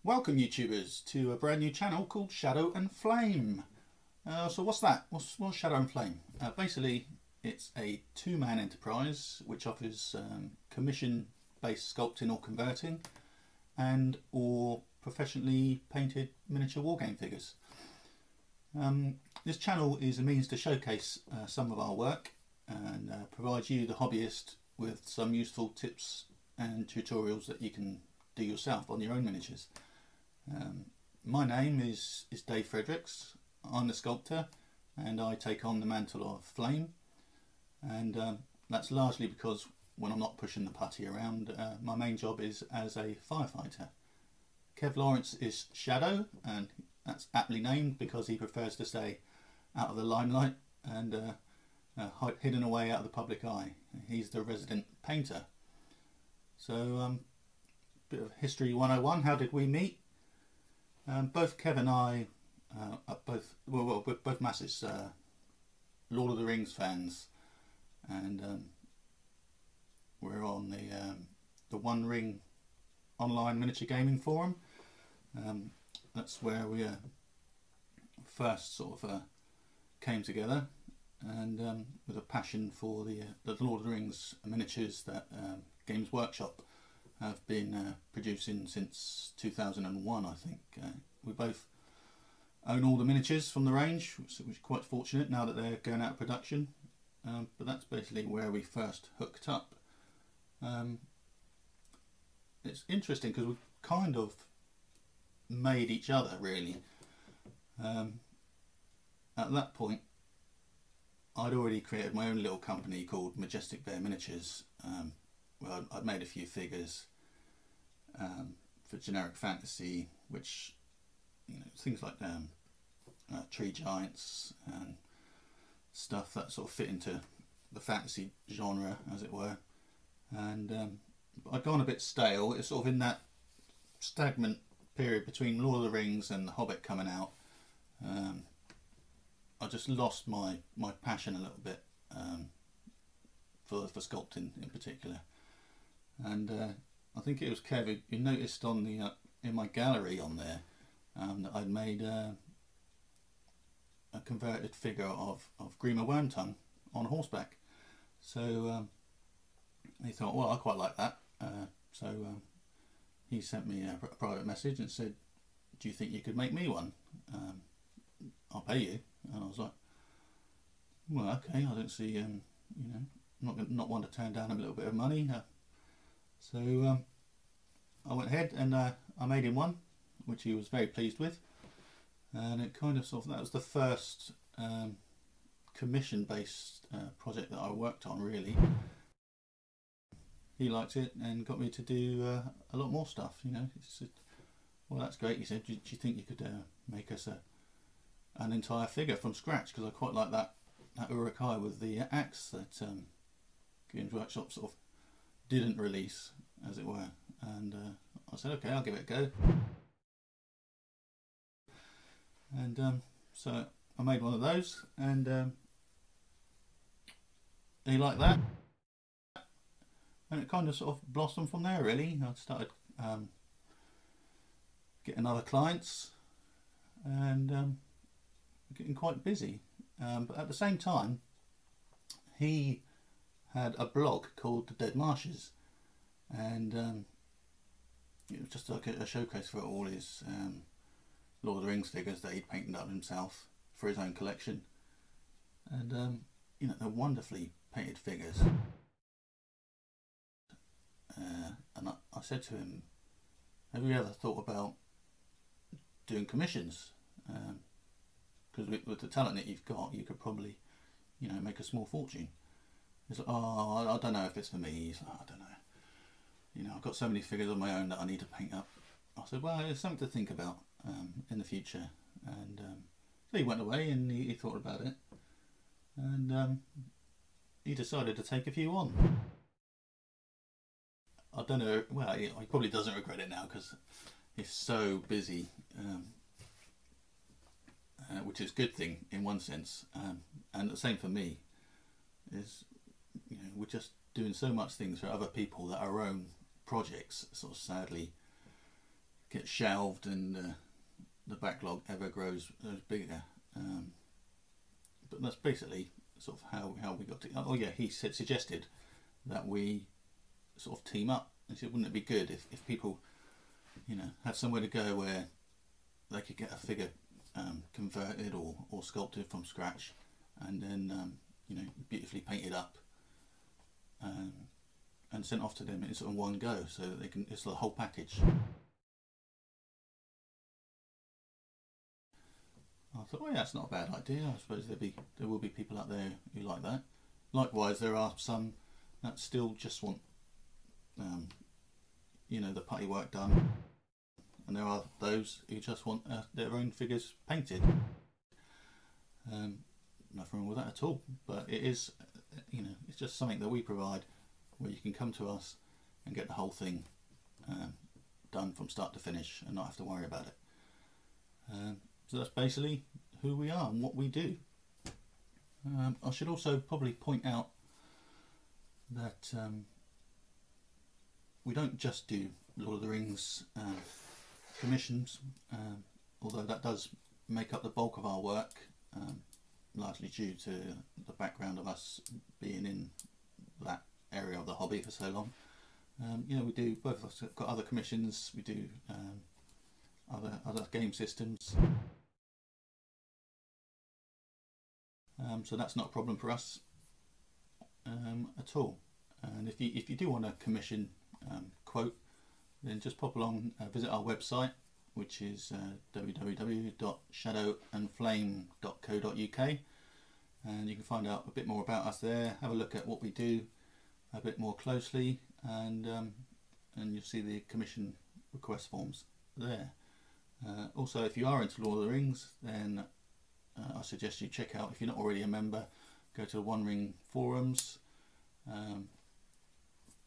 Welcome YouTubers to a brand new channel called Shadow and Flame. So what's that? What's Shadow and Flame? Basically it's a two-man enterprise which offers commission-based sculpting or converting and or professionally painted miniature wargame figures. This channel is a means to showcase some of our work and provide you, the hobbyist, with some useful tips and tutorials that you can do yourself on your own miniatures. My name is Dave Fredericks. I'm the sculptor and I take on the mantle of Flame, and that's largely because when I'm not pushing the putty around, my main job is as a firefighter. Kev Lawrence is Shadow, and that's aptly named because he prefers to stay out of the limelight and hidden away out of the public eye. He's the resident painter. So bit of history 101. How did we meet? Both Kev and I are we're both massive Lord of the Rings fans, and we're on the One Ring online miniature gaming forum. That's where we first sort of came together, and with a passion for the Lord of the Rings miniatures that Games Workshop have been producing since 2001, I think. We both own all the miniatures from the range, which is quite fortunate now that they're going out of production. But that's basically where we first hooked up. It's interesting because we kind of made each other, really. At that point, I'd already created my own little company called Majestic Bear Miniatures. Well, I'd made a few figures for generic fantasy, which, you know, things like tree giants and stuff that sort of fit into the fantasy genre, as it were. And I'd gone a bit stale. It's sort of in that stagnant period between Lord of the Rings and The Hobbit coming out. I just lost my passion a little bit for sculpting in particular. And I think it was Kev who noticed on the in my gallery on there that I'd made a converted figure of Grima Wormtongue on horseback. So he thought, well, I quite like that. So he sent me a private message and said, "Do you think you could make me one? I'll pay you." And I was like, "Well, okay. I don't see, you know, not one to turn down a little bit of money." So I went ahead and I made him one, which he was very pleased with. And it kind of that was the first commission-based project that I worked on, really. He liked it and got me to do a lot more stuff. You know, he said, "Well, that's great." He said, "Do you think you could make us an entire figure from scratch?" Because I quite like that Urukai with the axe that Games Workshop sort of didn't release, as it were. And I said, "Okay, I'll give it a go." And so I made one of those, and he liked that, and it kind of sort of blossomed from there, really. I started getting other clients and getting quite busy, but at the same time he had a blog called The Dead Marshes, and it was just like a showcase for all his Lord of the Rings figures that he'd painted up himself for his own collection. And you know, they're wonderfully painted figures. And I said to him, "Have you ever thought about doing commissions? Because with the talent that you've got, you could probably, you know, make a small fortune." He's like, "Oh, I don't know if it's for me." He's like, "I don't know. You know, I've got so many figures of my own that I need to paint up." I said, "Well, it's something to think about in the future." And so he went away and he thought about it, and he decided to take a few on. I don't know. Well, he probably doesn't regret it now because he's so busy, which is a good thing in one sense. And the same for me. Is, you know, we're just doing so much things for other people that our own projects sort of sadly gets shelved and the backlog ever grows bigger. But that's basically sort of how we got to. Oh yeah, he suggested that we sort of team up. He said, wouldn't it be good if people, you know, had somewhere to go where they could get a figure converted or sculpted from scratch, and then you know, beautifully painted up and sent off to them in sort of one go, so that they can. It's the whole package. I thought, oh yeah, that's not a bad idea. I suppose there will be people out there who like that. Likewise, there are some that still just want, you know, the putty work done, and there are those who just want their own figures painted. Nothing wrong with that at all. But it is, you know, it's just something that we provide, where you can come to us and get the whole thing done from start to finish and not have to worry about it. So that's basically who we are and what we do. I should also probably point out that we don't just do Lord of the Rings commissions, although that does make up the bulk of our work, largely due to the background of us being in that area of the hobby for so long. You know, we do, both of us have got other commissions, we do other game systems. So that's not a problem for us at all. And if you do want to commission quote, then just pop along, visit our website, which is www.shadowandflame.co.uk, and you can find out a bit more about us there. Have a look at what we do a bit more closely, and you'll see the commission request forms there. Also, if you are into Lord of the Rings, then I suggest you check out, if you're not already a member, go to the One Ring forums.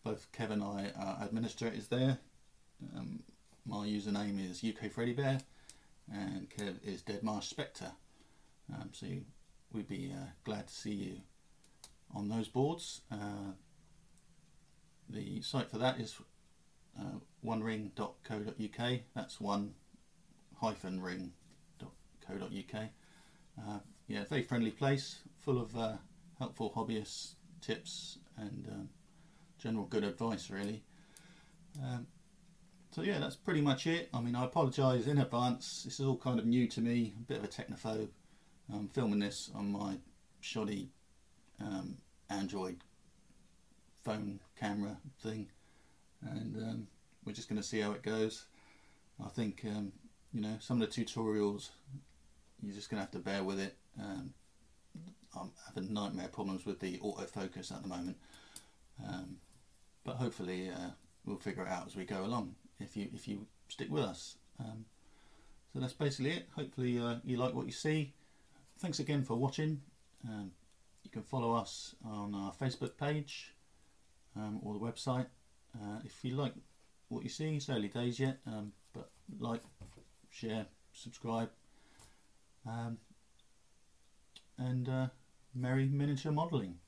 Both Kev and I are administrators there. My username is UK Freddy Bear, and Kev is Dead Marsh Spectre. So we'd be glad to see you on those boards. The site for that is onering.co.uk. That's one-ring.co.uk. Yeah, very friendly place, full of helpful hobbyist tips and general good advice, really. So yeah, that's pretty much it. I mean, I apologise in advance. This is all kind of new to me, a bit of a technophobe. I'm filming this on my shoddy Android phone camera thing, and we're just going to see how it goes. I think you know, some of the tutorials, you're just going to have to bear with it. I'm having nightmare problems with the autofocus at the moment, but hopefully we'll figure it out as we go along if you stick with us. So that's basically it. Hopefully you like what you see. Thanks again for watching. You can follow us on our Facebook page or the website. If you like what you see, it's early days yet, but like, share, subscribe, and merry miniature modelling.